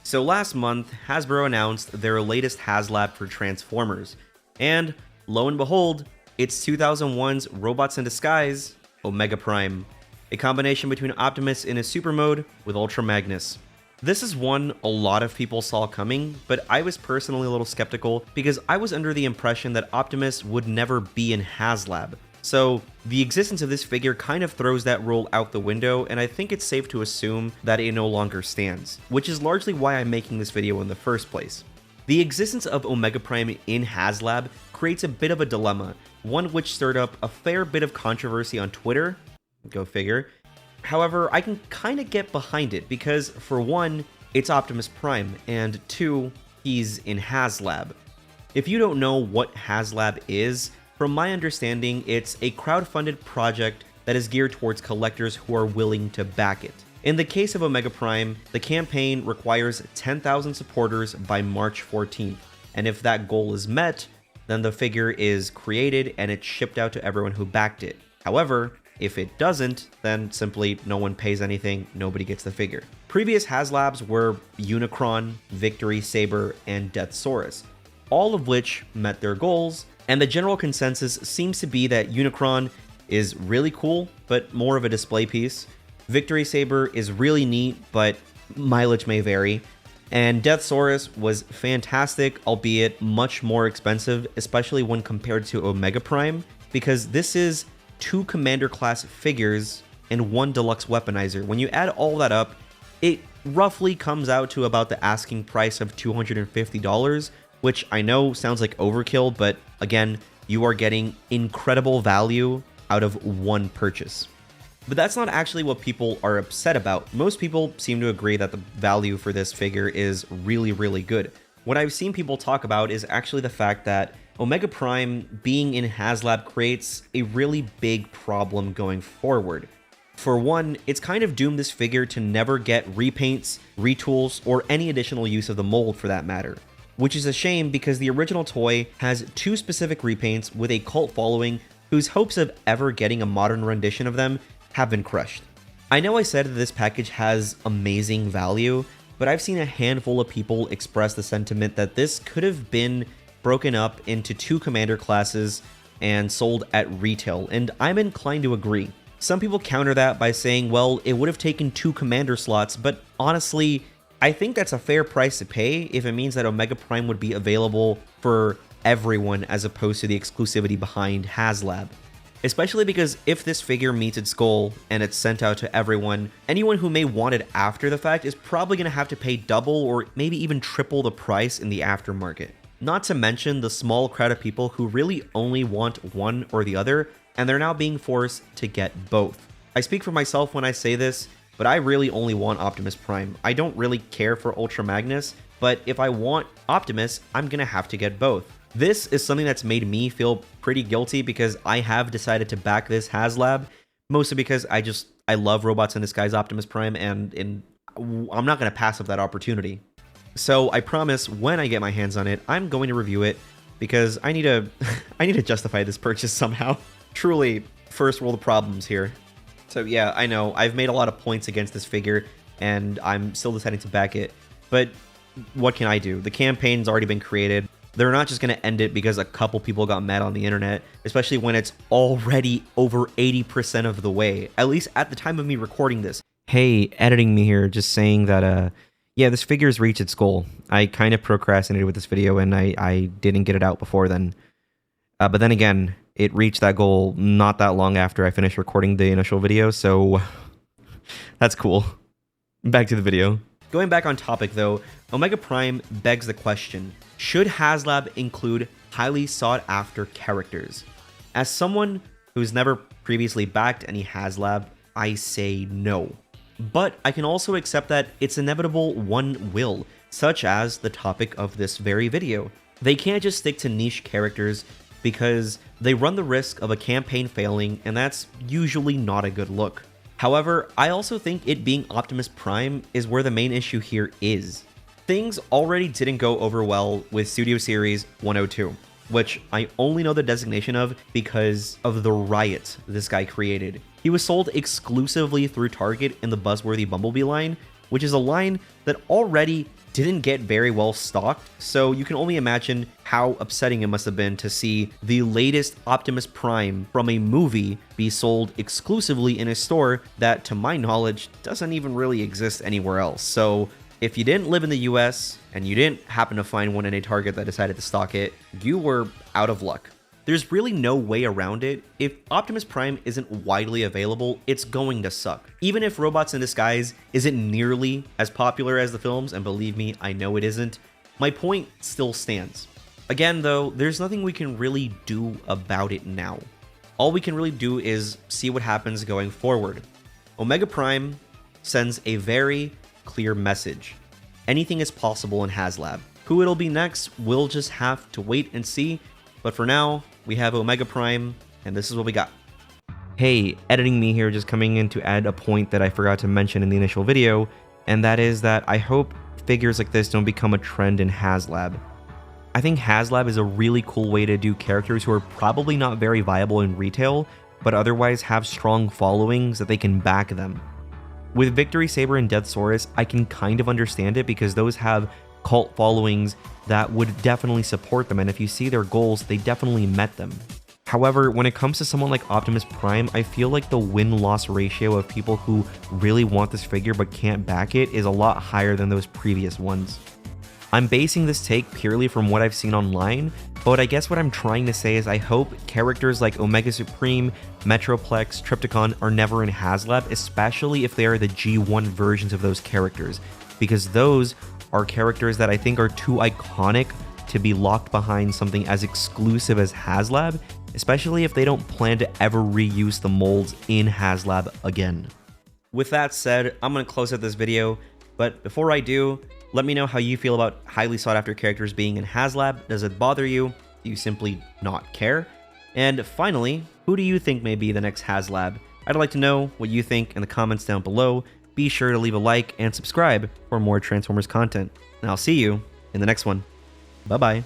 So last month, Hasbro announced their latest HasLab for Transformers, and lo and behold, it's 2001's Robots in Disguise, Omega Prime, a combination between Optimus in his super mode with Ultra Magnus. This is one a lot of people saw coming, but I was personally a little skeptical because I was under the impression that Optimus would never be in HasLab. So the existence of this figure kind of throws that rule out the window, and I think it's safe to assume that it no longer stands, which is largely why I'm making this video in the first place. The existence of Omega Prime in HasLab creates a bit of a dilemma, one which stirred up a fair bit of controversy on Twitter, go figure. However, I can kind of get behind it because, for one, it's Optimus Prime, and two, he's in HasLab. If you don't know what HasLab is, from my understanding, it's a crowdfunded project that is geared towards collectors who are willing to back it. In the case of Omega Prime, the campaign requires 10,000 supporters by March 14th, and if that goal is met, then the figure is created and it's shipped out to everyone who backed it. However, if it doesn't, then simply no one pays anything, nobody gets the figure. Previous HasLabs were Unicron, Victory Saber, and Deathsaurus, all of which met their goals, and the general consensus seems to be that Unicron is really cool, but more of a display piece. Victory Saber is really neat, but mileage may vary. And Deathsaurus was fantastic, albeit much more expensive, especially when compared to Omega Prime, because this is 2 Commander class figures and 1 deluxe weaponizer. When you add all that up, it roughly comes out to about the asking price of $250, which I know sounds like overkill, but again, you are getting incredible value out of one purchase. But that's not actually what people are upset about. Most people seem to agree that the value for this figure is really, really good. What I've seen people talk about is actually the fact that Omega Prime being in HasLab creates a really big problem going forward. For one, it's kind of doomed this figure to never get repaints, retools, or any additional use of the mold for that matter. Which is a shame because the original toy has 2 specific repaints with a cult following whose hopes of ever getting a modern rendition of them have been crushed. I know I said that this package has amazing value, but I've seen a handful of people express the sentiment that this could have been broken up into 2 commander classes and sold at retail, and I'm inclined to agree. Some people counter that by saying, well, it would have taken 2 commander slots, but honestly, I think that's a fair price to pay if it means that Omega Prime would be available for everyone as opposed to the exclusivity behind HasLab. Especially because if this figure meets its goal and it's sent out to everyone, anyone who may want it after the fact is probably going to have to pay double or maybe even triple the price in the aftermarket. Not to mention the small crowd of people who really only want one or the other, and they're now being forced to get both. I speak for myself when I say this, but I really only want Optimus Prime. I don't really care for Ultra Magnus, but if I want Optimus, I'm gonna have to get both. This is something that's made me feel pretty guilty because I have decided to back this HasLab, mostly because I love Robots in Disguise Optimus Prime, and I'm not gonna pass up that opportunity. So I promise when I get my hands on it, I'm going to review it because I need to justify this purchase somehow. Truly, first world problems here. So yeah, I know I've made a lot of points against this figure and I'm still deciding to back it, but what can I do? The campaign's already been created. They're not just going to end it because a couple people got mad on the internet, especially when it's already over 80% of the way, at least at the time of me recording this. Hey, editing me here, just saying that, yeah, this figure's reached its goal. I kind of procrastinated with this video and I didn't get it out before then. But then again, it reached that goal not that long after I finished recording the initial video, so that's cool. Back to the video. Going back on topic though, Omega Prime begs the question, should HasLab include highly sought after characters? As someone who's never previously backed any HasLab, I say no. But I can also accept that it's inevitable one will, such as the topic of this very video. They can't just stick to niche characters because they run the risk of a campaign failing, and that's usually not a good look. However, I also think it being Optimus Prime is where the main issue here is. Things already didn't go over well with Studio Series 102, which I only know the designation of because of the riot this guy created. He was sold exclusively through Target in the buzzworthy Bumblebee line, which is a line that already didn't get very well stocked, so you can only imagine how upsetting it must have been to see the latest Optimus Prime from a movie be sold exclusively in a store that, to my knowledge, doesn't even really exist anywhere else. So if you didn't live in the US and you didn't happen to find one in a Target that decided to stock it, you were out of luck. There's really no way around it. If Optimus Prime isn't widely available, it's going to suck. Even if Robots in Disguise isn't nearly as popular as the films, and believe me, I know it isn't, my point still stands. Again though, there's nothing we can really do about it now. All we can really do is see what happens going forward. Omega Prime sends a very clear message. Anything is possible in HasLab. Who it'll be next, we'll just have to wait and see. But for now, we have Omega Prime, and this is what we got. Hey, editing me here, just coming in to add a point that I forgot to mention in the initial video, and that is that I hope figures like this don't become a trend in HasLab. I think HasLab is a really cool way to do characters who are probably not very viable in retail, but otherwise have strong followings that they can back them. With Victory Saber and Deathsaurus, I can kind of understand it because those have cult followings that would definitely support them, and if you see their goals, they definitely met them. However, when it comes to someone like Optimus Prime, I feel like the win-loss ratio of people who really want this figure but can't back it is a lot higher than those previous ones. I'm basing this take purely from what I've seen online, but I guess what I'm trying to say is I hope characters like Omega Supreme, Metroplex, Trypticon are never in HasLab, especially if they are the G1 versions of those characters, because those are characters that I think are too iconic to be locked behind something as exclusive as HasLab, especially if they don't plan to ever reuse the molds in HasLab again. With that said, I'm going to close out this video, but before I do, let me know how you feel about highly sought after characters being in HasLab. Does it bother you? Do you simply not care? And finally, who do you think may be the next HasLab? I'd like to know what you think in the comments down below. Be sure to leave a like and subscribe for more Transformers content. And I'll see you in the next one. Bye-bye.